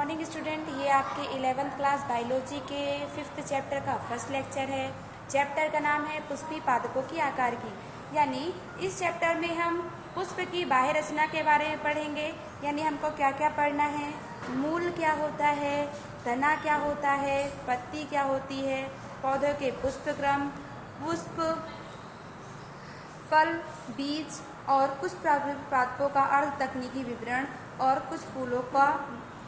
Morning student. ये आपके 11th class biology के 5th चैप्टर का फर्स्ट लेक्चर है। चैप्टर का नाम है पुष्पी पादपों की आकार की। यानी इस चैप्टर में हम पुष्प की बाह्य रचना के बारे में पढ़ेंगे। यानी हमको क्या क्या पढ़ना है, मूल क्या होता है, तना क्या होता है, पत्ती क्या होती है, पौधों के पुष्प क्रम, पुष्प, फल, बीज और कुछ पादपों का अर्ध तकनीकी विवरण और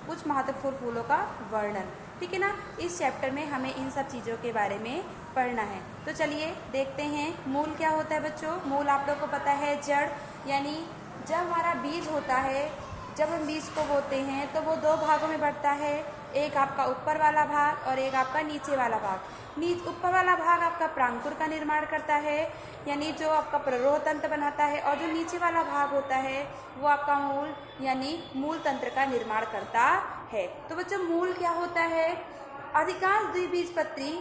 कुछ महत्वपूर्ण फूलों का वर्णन। ठीक है ना। इस चैप्टर में हमें इन सब चीज़ों के बारे में पढ़ना है। तो चलिए देखते हैं मूल क्या होता है बच्चों। मूल आप लोग को पता है जड़, यानी जब हमारा बीज होता है, जब हम बीज को बोते हैं तो वो दो भागों में बढ़ता है। एक आपका ऊपर वाला भाग और एक आपका नीचे वाला भाग। ऊपर वाला भाग आपका प्रांकुर का निर्माण करता है, यानी जो आपका प्ररोह तंत्र बनाता है, और जो नीचे वाला भाग होता है वो आपका मूल यानी मूल तंत्र का निर्माण करता है। तो बच्चों मूल क्या होता है? अधिकांश द्विबीजपत्री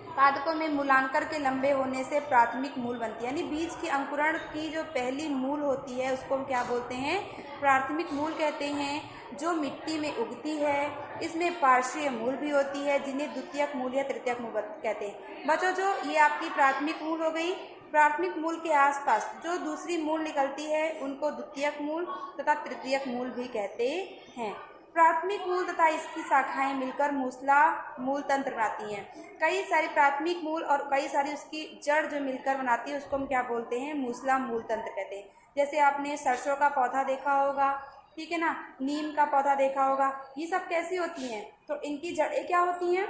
पादपों में मूलांकर के लंबे होने से प्राथमिक मूल बनती है। यानी बीज की अंकुरण की जो पहली मूल होती है उसको हम क्या बोलते हैं? प्राथमिक मूल कहते हैं, जो मिट्टी में उगती है। इसमें पार्श्वीय मूल भी होती है, जिन्हें द्वितीयक मूल या तृतीयक मूल कहते हैं। बच्चों जो ये आपकी प्राथमिक मूल हो गई, प्राथमिक मूल के आसपास जो दूसरी मूल निकलती है उनको द्वितीयक मूल तथा तृतीयक मूल भी कहते हैं। प्राथमिक मूल तथा इसकी शाखाएं मिलकर मूसला मूल तंत्र बनाती हैं। कई सारी प्राथमिक मूल और कई सारी उसकी जड़ जो मिलकर बनाती है उसको हम क्या बोलते हैं? मूसला मूल तंत्र कहते हैं। जैसे आपने सरसों का पौधा देखा होगा, ठीक है ना, नीम का पौधा देखा होगा, ये सब कैसी होती हैं? तो इनकी जड़ें क्या होती हैं?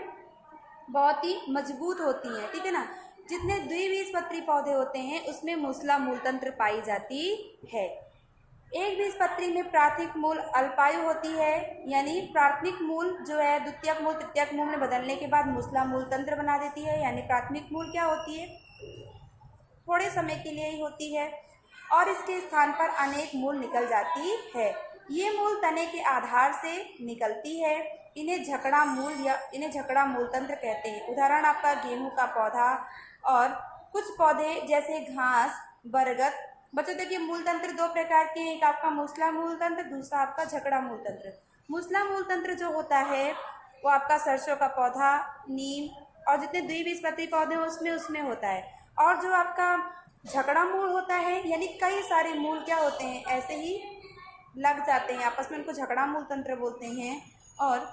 बहुत ही मजबूत होती हैं। ठीक है ना। जितने द्विबीजपत्री पौधे होते हैं उसमें मूसला मूल तंत्र पाई जाती है। एक बीजपत्री में प्राथमिक मूल अल्पायु होती है, यानी प्राथमिक मूल जो है द्वितीयक मूल तृतीयक मूल में बदलने के बाद मूसला मूल तंत्र बना देती है। यानी प्राथमिक मूल क्या होती है? थोड़े समय के लिए ही होती है और इसके स्थान पर अनेक मूल निकल जाती है। ये मूल तने के आधार से निकलती है। इन्हें झकड़ा मूल तंत्र कहते हैं। उदाहरण आपका गेहूं का पौधा और कुछ पौधे जैसे घास, बरगद। बच्चों देखिए मूल तंत्र दो प्रकार के हैं, एक आपका मूसला मूल तंत्र, दूसरा आपका झकड़ा मूल तंत्र। मूसला मूल तंत्र जो होता है वो आपका सरसों का पौधा, नीम और जितने द्विबीजपत्री पौधे हैं उसमें होता है। और जो आपका झकड़ा मूल होता है, यानी कई सारे मूल क्या होते हैं, ऐसे ही लग जाते हैं आपस में, उनको झकड़ा मूल तंत्र बोलते हैं। और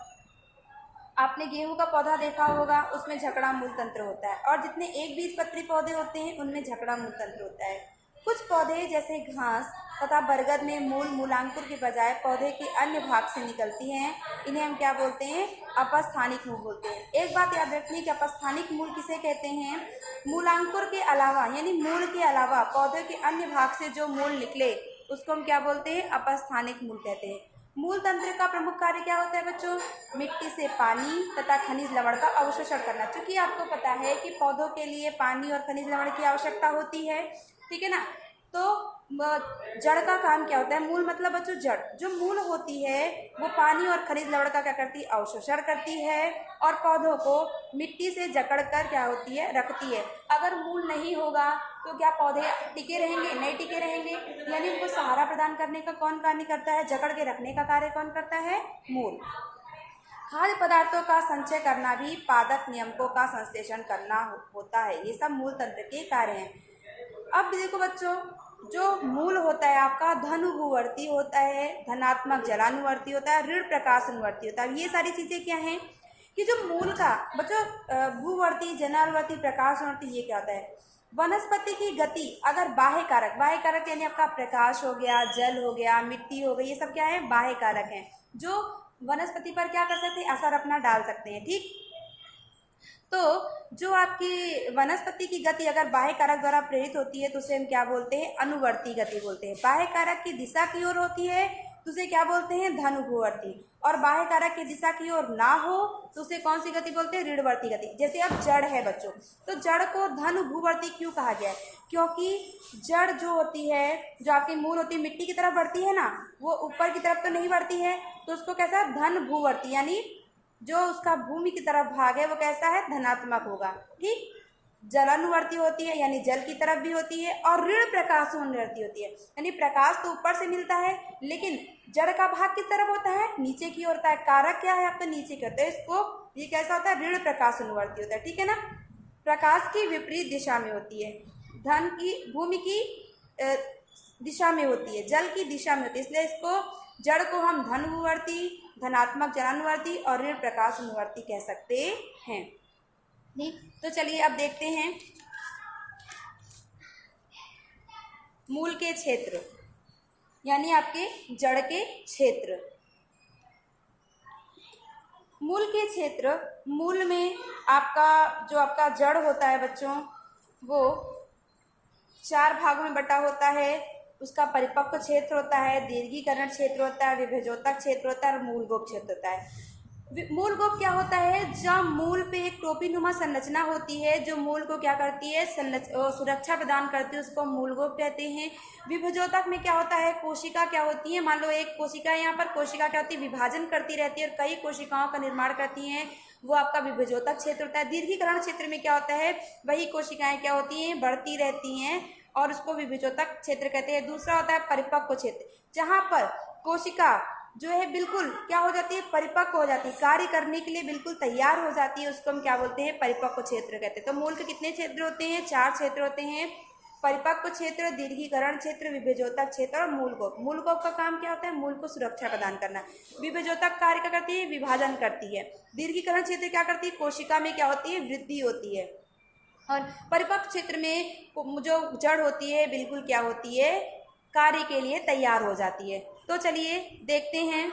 आपने गेहूं का पौधा देखा होगा, उसमें झकड़ा मूल तंत्र होता है। और जितने एक बीजपत्री पौधे होते हैं उनमें झकड़ा मूल तंत्र होता है। कुछ पौधे जैसे घास तथा बरगद में मूलांकुर के बजाय पौधे के अन्य भाग से निकलती हैं। इन्हें हम क्या बोलते हैं? अपस्थानिक मूल बोलते हैं। एक बात याद रखनी कि अपस्थानिक मूल किसे कहते हैं? मूलांकुर के अलावा, यानी मूल के अलावा पौधे के अन्य भाग से जो मूल निकले उसको हम क्या बोलते हैं? अपस्थानिक मूल कहते हैं। मूल तंत्र का प्रमुख कार्य क्या होता है बच्चों? मिट्टी से पानी तथा खनिज लवण का अवशोषण करना। क्योंकि आपको पता है कि पौधों के लिए पानी और खनिज लवण की आवश्यकता होती है, ठीक है ना। तो जड़ का काम क्या होता है? मूल मतलब बच्चों जड़। जो मूल होती है वो पानी और खनिज लवण का क्या करती है? अवशोषण करती है और पौधों को मिट्टी से जकड़ कर क्या होती है? रखती है। अगर मूल नहीं होगा तो क्या पौधे टिके रहेंगे? नहीं टिके रहेंगे। यानी उनको सहारा प्रदान करने का कौन कार्य करता है? जकड़ के रखने का कार्य कौन करता है? मूल। खाद्य पदार्थों का संचय करना भी पादप नियमकों का संश्लेषण करना होता है। ये सब मूल तंत्र के कार्य हैं। अब देखो बच्चों, जो मूल होता है आपका धनुभूवर्ती होता है, धनात्मक जलानुवर्ती होता है, ऋण प्रकाश अनुवर्ती होता है। ये सारी चीजें क्या हैं कि जो मूल का बच्चों भूवर्ती, जलानुवर्ती, प्रकाश अनुवर्ती, ये क्या होता है? वनस्पति की गति अगर बाह्य कारक यानी आपका प्रकाश हो गया, जल हो गया, मिट्टी हो गई, ये सब क्या है? बाह्य कारक हैं जो वनस्पति पर क्या कर सकते हैं? असर अपना डाल सकते हैं। ठीक। तो जो आपकी वनस्पति की गति अगर बाह्य कारक द्वारा प्रेरित होती है तो उसे हम क्या बोलते हैं? अनुवर्ती गति बोलते हैं। बाह्य कारक की दिशा की ओर होती है तो उसे क्या बोलते हैं? धनुभूवर्ती। और बाह्य कारक की दिशा की ओर ना हो तो उसे कौन सी गति बोलते हैं? ऋणवर्ती गति। जैसे अब जड़ है बच्चों, तो जड़ को धनुभूवर्ती क्यों कहा गया है? क्योंकि जड़ जो होती है, जो आपकी मूल होती है, मिट्टी की तरफ बढ़ती है ना, वो ऊपर की तरफ तो नहीं बढ़ती है, तो उसको कैसा? धनभूवर्ती, यानी जो उसका भूमि की तरफ भाग है वो कैसा है? धनात्मक होगा। ठीक। जलानुवर्ती होती है यानी जल की तरफ भी होती है, और ऋण प्रकाशानुवर्ती होती है यानी प्रकाश तो ऊपर से मिलता है लेकिन जड़ का भाग किस तरफ होता है, नीचे की ओर होता है। कारक क्या है आपका, नीचे की होता है। इसको ये कैसा होता है, ऋण प्रकाशानुवर्ती होता है, ठीक है ना। प्रकाश की विपरीत दिशा में होती है, धन की भूमि की दिशा में होती है, जल की दिशा में होती है, इसलिए इसको जड़ को हम धनानुवर्ती, धनात्मक जलानुवर्ती और ऋण प्रकाशानुवर्ती कह सकते हैं। ठीक, तो चलिए अब देखते हैं मूल के क्षेत्र यानी आपके जड़ के क्षेत्र। मूल के क्षेत्र, मूल में आपका जो आपका जड़ होता है बच्चों, वो 4 भागों में बटा होता है। उसका परिपक्व क्षेत्र होता है, दीर्घीकरण क्षेत्र होता है, विभेजोतक क्षेत्र होता है और मूलगोप क्षेत्र होता है। मूलगोप क्या होता है, जब मूल पे एक टोपी नुमा संरचना होती है जो मूल को क्या करती है, सुरक्षा प्रदान करती है, उसको मूलगोप कहते हैं। विभेजोतक में क्या होता है, कोशिका क्या होती है, मान लो एक कोशिका है, यहाँ पर कोशिका क्या होती है, विभाजन करती रहती है और कई कोशिकाओं का निर्माण करती हैं, वो आपका विभेजोतक क्षेत्र होता है। दीर्घीकरण क्षेत्र में क्या होता है, वही कोशिकाएं क्या होती हैं, बढ़ती रहती हैं और उसको विभेजोतक क्षेत्र कहते हैं। दूसरा होता है परिपक्व क्षेत्र, जहाँ पर कोशिका जो है बिल्कुल क्या हो जाती है, परिपक्व हो जाती है, कार्य करने के लिए बिल्कुल तैयार हो जाती है, उसको हम क्या बोलते हैं, परिपक्व क्षेत्र कहते हैं। तो मूल के कितने क्षेत्र होते हैं, 4 क्षेत्र होते हैं, परिपक्व क्षेत्र, दीर्घीकरण क्षेत्र, विभेजोतक क्षेत्र और मूलगोप। मूलगोप का काम क्या होता है, मूल को सुरक्षा प्रदान करना। विभेजोतक कार्य क्या करती है, विभाजन करती है। दीर्घीकरण क्षेत्र क्या करती है, कोशिका में क्या होती है, वृद्धि होती है। और परिपक्व क्षेत्र में जो जड़ होती है बिल्कुल क्या होती है, कार्य के लिए तैयार हो जाती है। तो चलिए देखते हैं